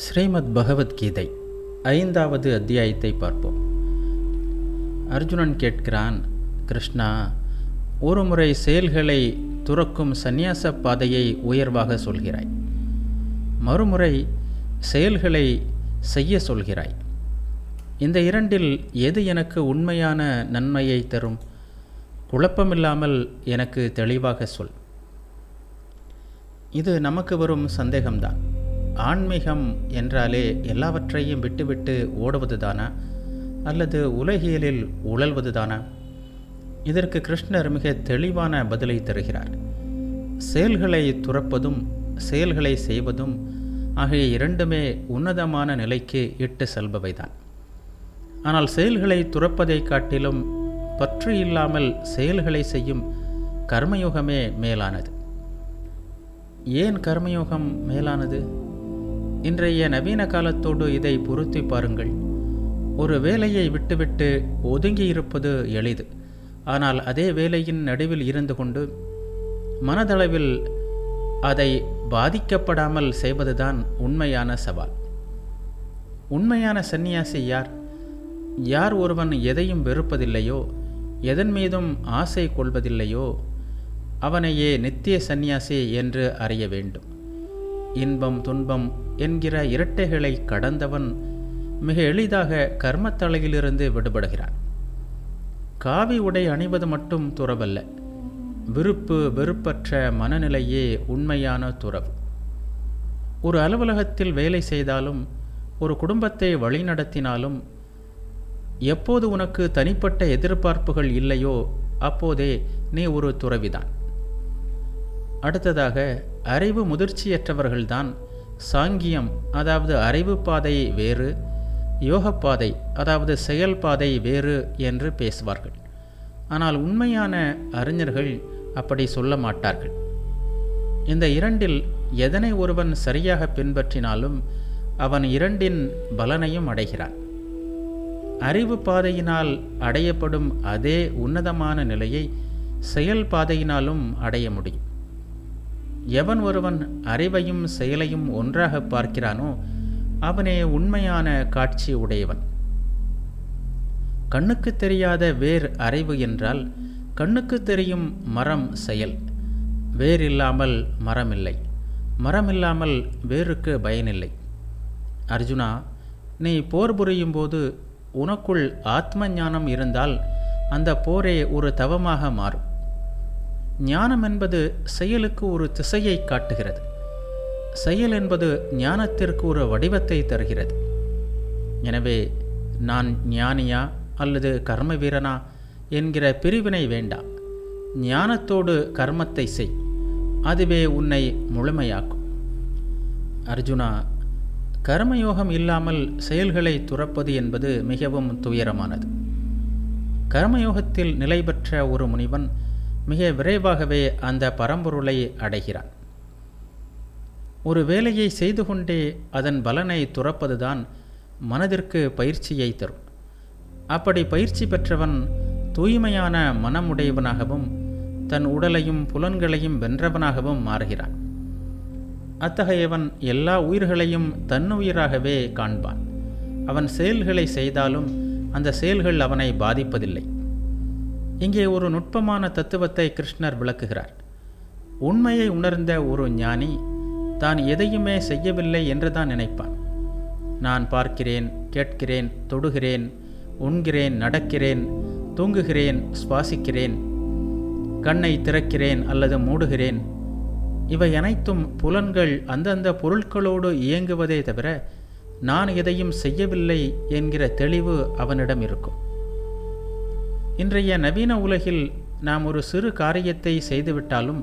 ஸ்ரீமத் பகவத்கீதை 5வது அத்தியாயத்தை பார்ப்போம். அர்ஜுனன் கேட்கிறான், கிருஷ்ணா, ஒரு முறை செயல்களை துறக்கும் சந்நியாச பாதையை உயர்வாக சொல்கிறாய், மறுமுறை செயல்களை செய்ய சொல்கிறாய். இந்த இரண்டில் எது எனக்கு உண்மையான நன்மையை தரும்? குழப்பமில்லாமல் எனக்கு தெளிவாக சொல். இது நமக்கு வரும் சந்தேகம்தான். ஆன்மீகம் என்றாலே எல்லாவற்றையும் விட்டுவிட்டு ஓடுவதுதானா, அல்லது உலகியலில் உழல்வதுதானா? இதற்கு கிருஷ்ணர் மிக தெளிவான பதிலை தருகிறார். செயல்களை துறப்பதும் செயல்களை செய்வதும் ஆகிய இரண்டுமே உன்னதமான நிலைக்கு இட்டு செல்பவைதான். ஆனால் செயல்களை துறப்பதை காட்டிலும் பற்று இல்லாமல் செயல்களை செய்யும் கர்மயோகமே மேலானது. ஏன் கர்மயோகம் மேலானது? இன்றைய நவீன காலத்தோடு இதை பொருத்தி பாருங்கள். ஒரு வேலையை விட்டுவிட்டு ஒதுங்கி இருப்பது எளிது. ஆனால் அதே வேலையின் நடுவில் இருந்து கொண்டு மனதளவில் அதை பாதிக்கப்படாமல் செய்வதுதான் உண்மையான சவால். உண்மையான சந்நியாசி யார்? யார் ஒருவன் எதையும் வெறுப்பதில்லையோ, எதன் மீதும் ஆசை கொள்வதில்லையோ, அவனையே நித்திய சந்நியாசி என்று அறிய வேண்டும். இன்பம் துன்பம் என்கிற இரட்டைகளை கடந்தவன் மிக எளிதாக கர்மத்தலையிலிருந்து விடுபடுகிறான். காவி உடை அணிவது மட்டும் துறவல்ல, விருப்பு வெறுப்பற்ற மனநிலையே உண்மையான துறவு. ஒரு அலுவலகத்தில் வேலை செய்தாலும், ஒரு குடும்பத்தை வழிநடத்தினாலும், எப்போது உனக்கு தனிப்பட்ட எதிர்பார்ப்புகள் இல்லையோ அப்போதே நீ ஒரு துறவிதான். அடுத்ததாக, அறிவு முதிர்ச்சியற்றவர்கள்தான் சாங்கியம் அதாவது அறிவு பாதை வேறு, யோகப்பாதை அதாவது செயல்பாதை வேறு என்று பேசுவார்கள். ஆனால் உண்மையான அறிஞர்கள் அப்படி சொல்ல மாட்டார்கள். இந்த இரண்டில் எதனை ஒருவன் சரியாக பின்பற்றினாலும் அவன் இரண்டின் பலனையும் அடைகிறான். அறிவு பாதையினால் அடையப்படும் அதே உன்னதமான நிலையை செயல் பாதையினாலும் அடைய முடியும். எவன் ஒருவன் அறிவையும் செயலையும் ஒன்றாக பார்க்கிறானோ அவனே உண்மையான காட்சி உடையவன். கண்ணுக்கு தெரியாத வேர் அறிவு என்றால், கண்ணுக்கு தெரியும் மரம் செயல். வேர் இல்லாமல் மரம் இல்லை, மரம் இல்லாமல் வேருக்கு பயனில்லை. அர்ஜுனா, நீ போர் புரியும் போது உனக்குள் ஆத்ம ஞானம் இருந்தால் அந்த போரே ஒரு தவமாக மாறும். ஞானம் என்பது செயலுக்கு ஒரு திசையை காட்டுகிறது. செயல் என்பது ஞானத்திற்கு ஒரு வடிவத்தை தருகிறது. எனவே நான் ஞானியா அல்லது கர்ம வீரனா என்கிற பிரிவினை வேண்டாம். ஞானத்தோடு கர்மத்தை செய், அதுவே உன்னை முழுமையாக்கும். அர்ஜுனா, கர்மயோகம் இல்லாமல் செயல்களை துறப்பது என்பது மிகவும் துயரமானது. கர்மயோகத்தில் நிலை பெற்ற ஒரு முனிவன் மிக விரைவாகவே அந்த பரம்பொருளை அடைகிறான். ஒரு வேலையை செய்து கொண்டே அதன் பலனை துறப்பதுதான் மனதிற்கு பயிற்சியை தரும். அப்படி பயிற்சி பெற்றவன் தூய்மையான மனமுடையவனாகவும் தன் உடலையும் புலன்களையும் வென்றவனாகவும் மாறுகிறான். அத்தகையவன் எல்லா உயிர்களையும் தன்னுயிராகவே காண்பான். அவன் செயல்களை செய்தாலும் அந்த செயல்கள் அவனை பாதிப்பதில்லை. இங்கே ஒரு நுட்பமான தத்துவத்தை கிருஷ்ணர் விளக்குகிறார். உண்மையை உணர்ந்த ஒரு ஞானி தான் எதையுமே செய்யவில்லை என்றுதான் நினைப்பான். நான் பார்க்கிறேன், கேட்கிறேன், தொடுகிறேன், உண்கிறேன், நடக்கிறேன், தூங்குகிறேன், சுவாசிக்கிறேன், கண்ணை திறக்கிறேன் அல்லது மூடுகிறேன். இவை அனைத்தும் புலன்கள் அந்தந்த பொருட்களோடு இயங்குவதே தவிர நான் எதையும் செய்யவில்லை என்கிற தெளிவு அவனிடம் இருக்கும். இன்றைய நவீன உலகில் நாம் ஒரு சிறு காரியத்தை செய்துவிட்டாலும்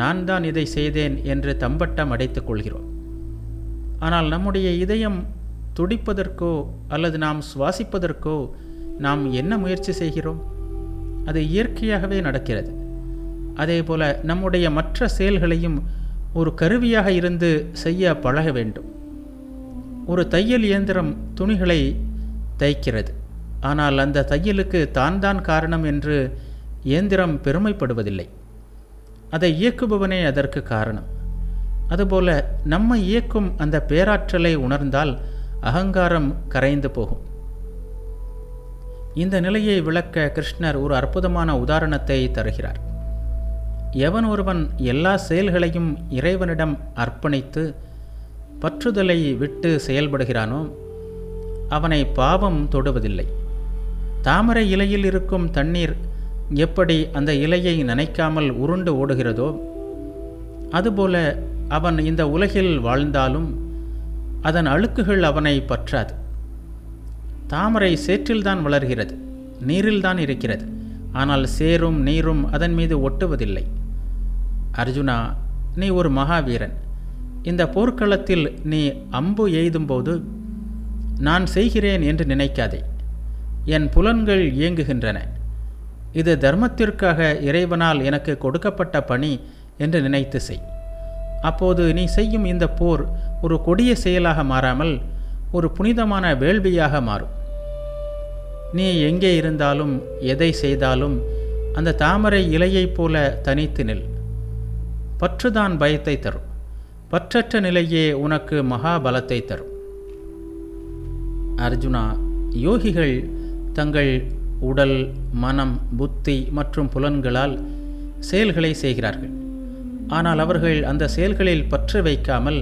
நான் தான் இதை செய்தேன் என்று தம்பட்டம் அடைத்துக் கொள்கிறோம். ஆனால் நம்முடைய இதயம் துடிப்பதற்கோ அல்லது நாம் சுவாசிப்பதற்கோ நாம் என்ன முயற்சி செய்கிறோம்? அது இயற்கையாகவே நடக்கிறது. அதேபோல நம்முடைய மற்ற செயல்களையும் ஒரு கருவியாக இருந்து செய்ய பழக வேண்டும். ஒரு தையல் இயந்திரம் துணிகளை தைக்கிறது. ஆனால் அந்த தையலுக்கு தான் காரணம் என்று இயந்திரம் பெருமைப்படுவதில்லை. அதை இயக்குபவனே அதற்கு காரணம். அதுபோல நம்மை இயக்கும் அந்த பேராற்றலை உணர்ந்தால் அகங்காரம் கரைந்து போகும். இந்த நிலையை விளக்க கிருஷ்ணர் ஒரு அற்புதமான உதாரணத்தை தருகிறார். எவன் ஒருவன் எல்லா செயல்களையும் இறைவனிடம் அர்ப்பணித்து பற்றுதலை விட்டு செயல்படுகிறானோ அவனை பாவம் தொடுவதில்லை. தாமரை இலையில் இருக்கும் தண்ணீர் எப்படி அந்த இலையை நனைக்காமல் உருண்டு ஓடுகிறதோ அதுபோல அவன் இந்த உலகில் வாழ்ந்தாலும் அதன் அழுக்குகள் அவனை பற்றாது. தாமரை சேற்றில்தான் வளர்கிறது, நீரில்தான் இருக்கிறது. ஆனால் சேரும் நீரும் அதன் மீது ஒட்டுவதில்லை. அர்ஜுனா, நீ ஒரு மகாவீரன். இந்த போர்க்களத்தில் நீ அம்பு எய்தும்போது நான் செய்கிறேன் என்று நினைக்காதே. என் புலன்கள் இயங்குகின்றன. இது தர்மத்திற்காக இறைவனால் எனக்கு கொடுக்கப்பட்ட பணி என்று நினைத்து செய். அப்போது நீ செய்யும் இந்த போர் ஒரு கொடிய செயலாக மாறாமல் ஒரு புனிதமான வேள்வியாக மாறும். நீ எங்கே இருந்தாலும் எதை செய்தாலும் அந்த தாமரை இலையைப் போல தனித்து நில். பற்றுதான் பயத்தை தரும். பற்றற்ற நிலையே உனக்கு மகாபலத்தை தரும். அர்ஜுனா, யோகிகள் தங்கள் உடல், மனம், புத்தி மற்றும் புலன்களால் செயல்களை செய்கிறார்கள். ஆனால் அவர்கள் அந்த செயல்களில் பற்று வைக்காமல்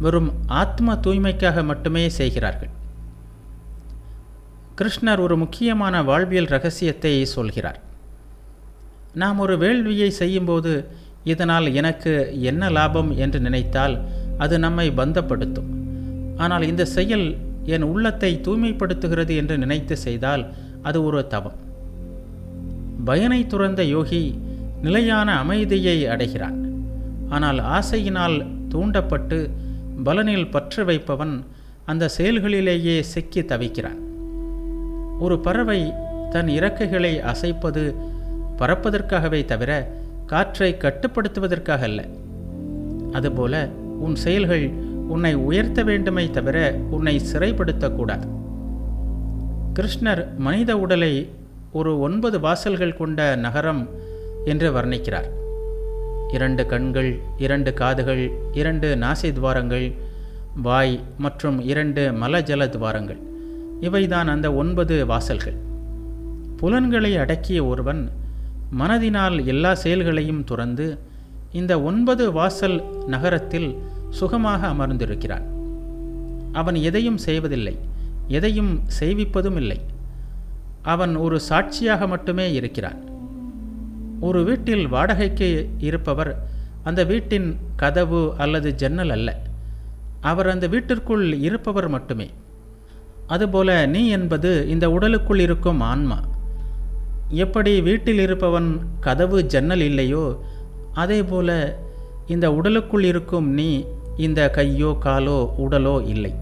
வெறும் ஆத்ம தூய்மைக்காக மட்டுமே செய்கிறார்கள். கிருஷ்ணர் ஒரு முக்கியமான வாழ்வியல் இரகசியத்தை சொல்கிறார். நாம் ஒரு வேள்வியை செய்யும்போது இதனால் எனக்கு என்ன லாபம் என்று நினைத்தால் அது நம்மை பந்தப்படுத்தும். ஆனால் இந்த செயல் என் உள்ளத்தை தூய்மைப்படுத்துகிறது என்று நினைத்து செய்தால் அது ஒரு தவம். பயனை துறந்த யோகி நிலையான அமைதியை அடைகிறான். ஆனால் ஆசையினால் தூண்டப்பட்டு பலனில் பற்று வைப்பவன் அந்த செயல்களிலேயே சிக்கி தவிக்கிறான். ஒரு பறவை தன் இறக்கைகளை அசைப்பது பறப்பதற்காகவே தவிர காற்றை கட்டுப்படுத்துவதற்காக அல்ல. அதுபோல உன் செயல்கள் உன்னை உயர்த்த வேண்டுமே தவிர உன்னை சிறைப்படுத்தக்கூடாது. கிருஷ்ணர் மனித உடலை ஒரு 9 வாசல்கள் கொண்ட நகரம் என்று வர்ணிக்கிறார். 2 கண்கள், 2 காதுகள், 2 நாசி துவாரங்கள், வாய் மற்றும் 2 மலஜல துவாரங்கள். இவைதான் அந்த 9 வாசல்கள். புலன்களை அடக்கிய ஒருவன் மனதினால் எல்லா செயல்களையும் துறந்து இந்த 9 வாசல் நகரத்தில் சுகமாக அமர்ந்திருக்கிறான். அவன் எதையும் செய்வதில்லை, எதையும் செய்விப்பதும் இல்லை. அவன் ஒரு சாட்சியாக மட்டுமே இருக்கிறான். ஒரு வீட்டில் வாடகைக்கு இருப்பவர் அந்த வீட்டின் கதவு அல்லது ஜன்னல் அல்ல. அவர் அந்த வீட்டிற்குள் இருப்பவர் மட்டுமே. அதுபோல நீ என்பது இந்த உடலுக்குள் இருக்கும் ஆன்மா. எப்படி வீட்டில் இருப்பவன் கதவு ஜன்னல் இல்லையோ அதேபோல இந்த உடலுக்குள் இருக்கும் நீ இந்த கையோ காலோ உடலோ இல்லை.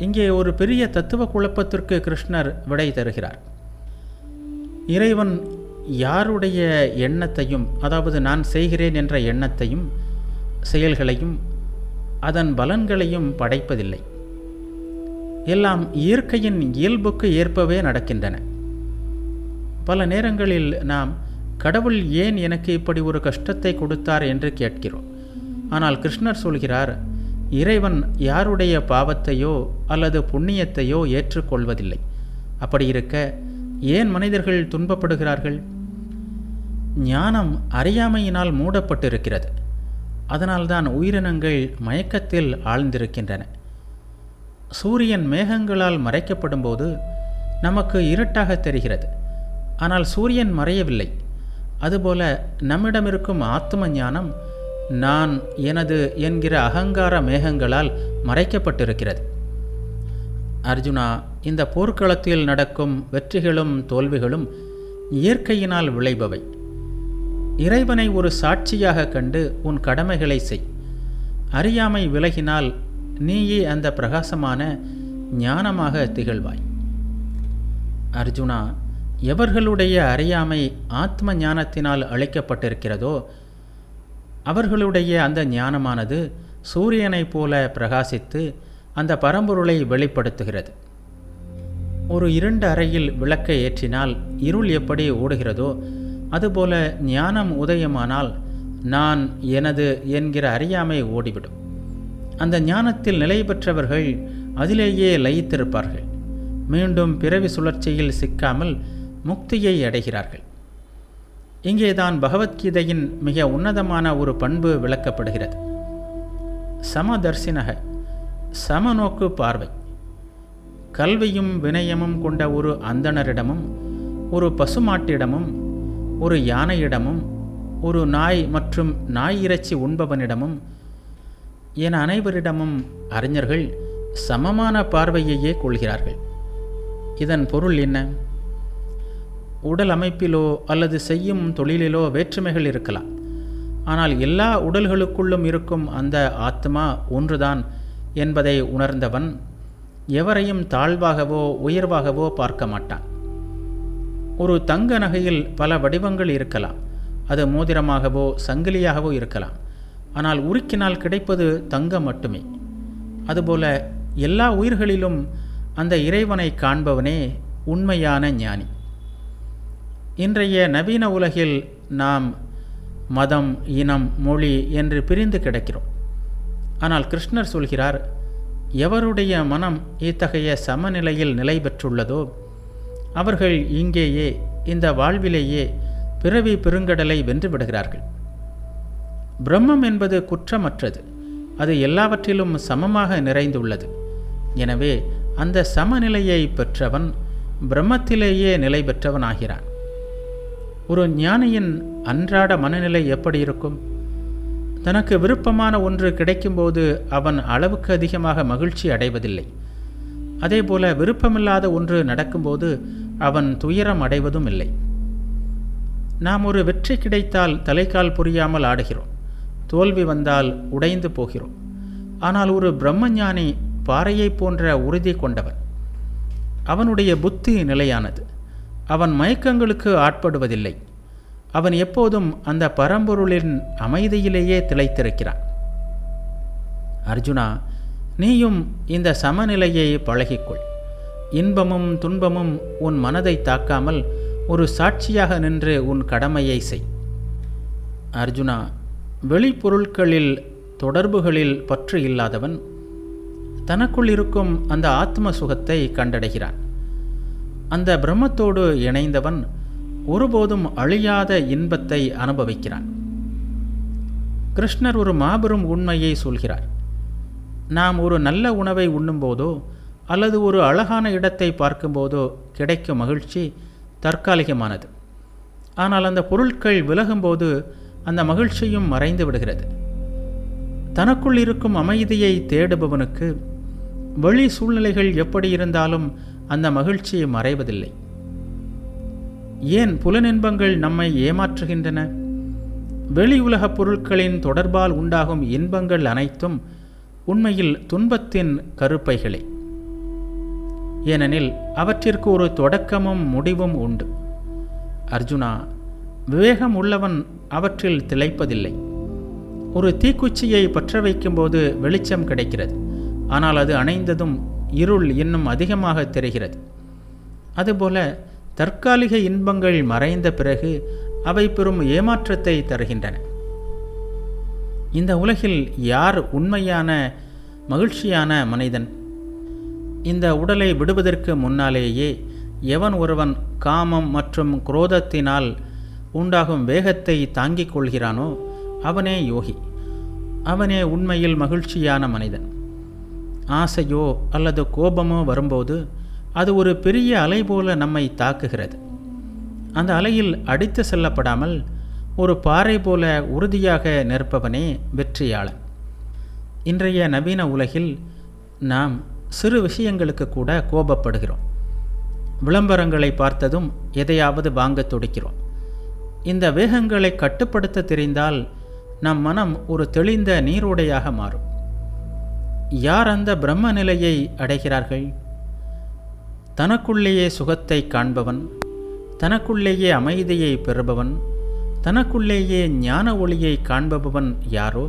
இங்கே ஒரு பெரிய தத்துவ குழப்பத்திற்கு கிருஷ்ணர் விடை தருகிறார். இறைவன் யாருடைய எண்ணத்தையும், அதாவது நான் செய்கிறேன் என்ற எண்ணத்தையும் செயல்களையும் அதன் பலன்களையும் படைப்பதில்லை. எல்லாம் இயற்கையின் இயல்புக்கு ஏற்பவே நடக்கின்றன. பல நேரங்களில் நாம் கடவுள் ஏன் எனக்கு இப்படி ஒரு கஷ்டத்தை கொடுத்தார் என்று கேட்கிறோம். ஆனால் கிருஷ்ணர் சொல்கிறார், இறைவன் யாருடைய பாவத்தையோ அல்லது புண்ணியத்தையோ ஏற்றுக்கொள்வதில்லை. அப்படி இருக்க ஏன் மனிதர்கள் துன்பப்படுகிறார்கள்? ஞானம் அறியாமையினால் மூடப்பட்டிருக்கிறது. அதனால்தான் உயிரினங்கள் மயக்கத்தில் ஆழ்ந்திருக்கின்றன. சூரியன் மேகங்களால் மறைக்கப்படும் போது நமக்கு இருட்டாக தெரிகிறது. ஆனால் சூரியன் மறையவில்லை. அதுபோல நம்மிடமிருக்கும் ஆத்ம ஞானம் நான், எனது என்கிற அகங்கார மேகங்களால் மறைக்கப்பட்டிருக்கிறது. அர்ஜுனா, இந்த போர்க்களத்தில் நடக்கும் வெற்றிகளும் தோல்விகளும் இயற்கையினால் விளைபவை. இறைவனை ஒரு சாட்சியாக கண்டு உன் கடமைகளை செய். அறியாமை விலகினால் நீயே அந்த பிரகாசமான ஞானமாக திகழ்வாய். அர்ஜுனா, எவர்களுடைய அறியாமை ஆத்ம ஞானத்தினால் அளிக்கப்பட்டிருக்கிறதோ அவர்களுடைய அந்த ஞானமானது சூரியனைப் போல பிரகாசித்து அந்த பரம்பொருளை வெளிப்படுத்துகிறது. ஒரு இருண்ட அறையில் விளக்கை ஏற்றினால் இருள் எப்படி ஓடுகிறதோ அதுபோல ஞானம் உதயமானால் நான் எனது என்கிற அறியாமை ஓடிவிடும். அந்த ஞானத்தில் நிலை பெற்றவர்கள் அதிலேயே லயித்திருப்பார்கள். மீண்டும் பிறவி சுழற்சியில் சிக்காமல் முக்தியை அடைகிறார்கள். இங்கேதான் பகவத்கீதையின் மிக உன்னதமான ஒரு பண்பு விளக்கப்படுகிறது. சமதர்சினக, சமநோக்கு பார்வை. கல்வியும் வினயமும் கொண்ட ஒரு அந்தணரிடமும், ஒரு பசுமாட்டிடமும், ஒரு யானையிடமும், ஒரு நாய் மற்றும் நாய் இறைச்சி உண்பவனிடமும் என அனைவரிடமும் அறிஞர்கள் சமமான பார்வையையே கொள்கிறார்கள். இதன் பொருள் என்ன? உடல் அமைப்பிலோ அல்லது செய்யும் தொழிலிலோ வேற்றுமைகள் இருக்கலாம். ஆனால் எல்லா உடல்களுக்குள்ளும் இருக்கும் அந்த ஆத்மா ஒன்றுதான் என்பதை உணர்ந்தவன் எவரையும் தாழ்வாகவோ உயர்வாகவோ பார்க்க மாட்டான். ஒரு தங்க நகையில் பல வடிவங்கள் இருக்கலாம். அது மோதிரமாகவோ சங்கிலியாகவோ இருக்கலாம். ஆனால் உருக்கினால் கிடைப்பது தங்கம் மட்டுமே. அதுபோல எல்லா உயிர்களிலும் அந்த இறைவனை காண்பவனே உண்மையான ஞானி. இன்றைய நவீன உலகில் நாம் மதம், இனம், மொழி என்று பிரிந்து கிடக்கிறோம். ஆனால் கிருஷ்ணர் சொல்கிறார், எவருடைய மனம் இத்தகைய சமநிலையில் நிலை பெற்றுள்ளதோ அவர்கள் இங்கேயே இந்த வாழ்விலேயே பிறவி பெருங்கடலை வென்று விடுகிறார்கள். பிரம்மம் என்பது குற்றமற்றது. அது எல்லாவற்றிலும் சமமாக நிறைந்துள்ளது. எனவே அந்த சமநிலையை பெற்றவன் பிரம்மத்திலேயே நிலை பெற்றவன் ஆகிறான். ஒரு ஞானியின் அன்றாட மனநிலை எப்படி இருக்கும்? தனக்கு விருப்பமான ஒன்று கிடைக்கும்போது அவன் அளவுக்கு அதிகமாக மகிழ்ச்சி அடைவதில்லை. அதேபோல விருப்பமில்லாத ஒன்று நடக்கும்போது அவன் துயரம் அடைவதும் இல்லை. நாம் ஒரு வெற்றி கிடைத்தால் தலைக்கால் புரியாமல் ஆடுகிறோம். தோல்வி வந்தால் உடைந்து போகிறோம். ஆனால் ஒரு பிரம்மஞானி பாறையை போன்ற உறுதி கொண்டவன். அவனுடைய புத்தி நிலையானது. அவன் மயக்கங்களுக்கு ஆட்படுவதில்லை. அவன் எப்போதும் அந்த பரம்பொருளின் அமைதியிலேயே திளைத்திருக்கிறான். அர்ஜுனா, நீயும் இந்த சமநிலையை பழகிக்கொள். இன்பமும் துன்பமும் உன் மனதை தாக்காமல் ஒரு சாட்சியாக நின்று உன் கடமையை செய். அர்ஜுனா, வெளிப்பொருட்களில் தொடர்புகளில் பற்று இல்லாதவன் தனக்குள் இருக்கும் அந்த ஆத்ம சுகத்தை கண்டடைகிறான். அந்த பிரம்மத்தோடு இணைந்தவன் ஒருபோதும் அழியாத இன்பத்தை அனுபவிக்கிறான். கிருஷ்ணர் ஒரு மாபெரும் உண்மையை சொல்கிறார். நாம் ஒரு நல்ல உணவை உண்ணும்போதோ அல்லது ஒரு அழகான இடத்தை பார்க்கும்போதோ கிடைக்கும் மகிழ்ச்சி தற்காலிகமானது. ஆனால் அந்த பொருட்கள் விலகும்போது அந்த மகிழ்ச்சியும் மறைந்து விடுகிறது. தனக்குள் இருக்கும் அமைதியை தேடுபவனுக்கு வெளி சூழ்நிலைகள் எப்படி இருந்தாலும் அந்த மகிழ்ச்சி மறைவதில்லை. ஏன் புலனின்பங்கள் நம்மை ஏமாற்றுகின்றன? வெளி உலகப் பொருட்களின் தொடர்பால் உண்டாகும் இன்பங்கள் அனைத்தும் உண்மையில் துன்பத்தின் கருப்பைகளே. ஏனெனில் அவற்றிற்கு ஒரு தொடக்கமும் முடிவும் உண்டு. அர்ஜுனா, விவேகம் உள்ளவன் அவற்றில் திளைப்பதில்லை. ஒரு தீக்குச்சியை பற்ற வைக்கும்போது வெளிச்சம் கிடைக்கிறது. ஆனால் அது அணைந்ததும் இருள் இன்னும் அதிகமாக தெரிகிறது. அதுபோல தற்காலிக இன்பங்கள் மறைந்த பிறகு அவை பெரும் ஏமாற்றத்தை தருகின்றன. இந்த உலகில் யார் உண்மையான மகிழ்ச்சியான மனிதன்? இந்த உடலை விடுவதற்கு முன்னாலேயே எவன் ஒருவன் காமம் மற்றும் குரோதத்தினால் உண்டாகும் வேகத்தை தாங்கிக் கொள்கிறானோ அவனே யோகி. அவனே உண்மையில் மகிழ்ச்சியான மனிதன். ஆசையோ அல்லது கோபமோ வரும்போது அது ஒரு பெரிய அலை போல நம்மை தாக்குகிறது. அந்த அலையில் அடித்து செல்லப்படாமல் ஒரு பாறை போல உறுதியாக நிற்பவனே வெற்றியாளன். இன்றைய நவீன உலகில் நாம் சிறு விஷயங்களுக்கு கூட கோபப்படுகிறோம். விளம்பரங்களை பார்த்ததும் எதையாவது வாங்க துடிக்கிறோம். இந்த வேகங்களை கட்டுப்படுத்த தெரிந்தால் நம் மனம் ஒரு தெளிந்த நீரோடையாக மாறும். யார் அந்த பிரம்ம நிலையை அடைகிறார்கள்? தனக்குள்ளேயே சுகத்தை காண்பவன், தனக்குள்ளேயே அமைதியை பெறுபவன், தனக்குள்ளேயே ஞான ஒளியை காண்பவன் யாரோ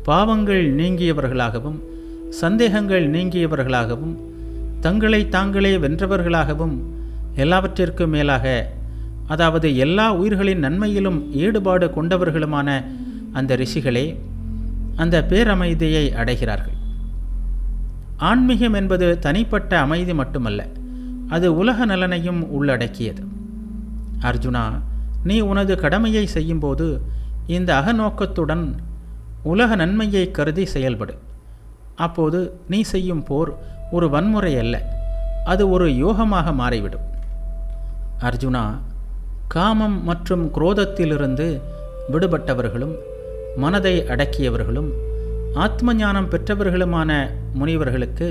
பாவங்கள் நீங்கியவர்களாகவும் சந்தேகங்கள் நீங்கியவர்களாகவும் தங்களை தாங்களே வென்றவர்களாகவும் எல்லாவற்றிற்கும் மேலாக அதாவது எல்லா உயிர்களின் நன்மையிலும் ஈடுபாடு கொண்டவர்களுமான அந்த ரிஷிகளே அந்த பேரமைதியை அடைகிறார்கள். ஆன்மீகம் என்பது தனிப்பட்ட அமைதி மட்டுமல்ல, அது உலக நலனையும் உள்ளடக்கியது. அர்ஜுனா, நீ உனது கடமையை செய்யும்போது இந்த அகநோக்கத்துடன் உலக நன்மையை கருதி செயல்படு. அப்போது நீ செய்யும் போர் ஒரு வன்முறை அல்ல, அது ஒரு யோகமாக மாறிவிடும். அர்ஜுனா, காமம் மற்றும் குரோதத்திலிருந்து விடுபட்டவர்களும் மனதை அடக்கியவர்களும் ஆத்ம ஞானம் பெற்றவர்களுமான முனிவர்களுக்கு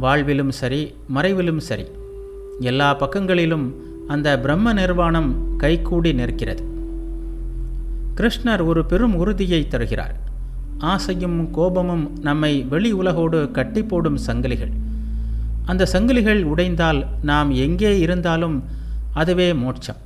வாழ்விலும் சரி மறைவிலும் சரி எல்லா பக்கங்களிலும் அந்த பிரம்ம நிர்வாணம் கைகூடி நிற்கிறது. கிருஷ்ணர் ஒரு பெரும் உறுதியை தருகிறார். ஆசையும் கோபமும் நம்மை வெளி உலகோடு கட்டி போடும் சங்கிலிகள். அந்த சங்கிலிகள் உடைந்தால் நாம் எங்கே இருந்தாலும் அதுவே மோட்சம்.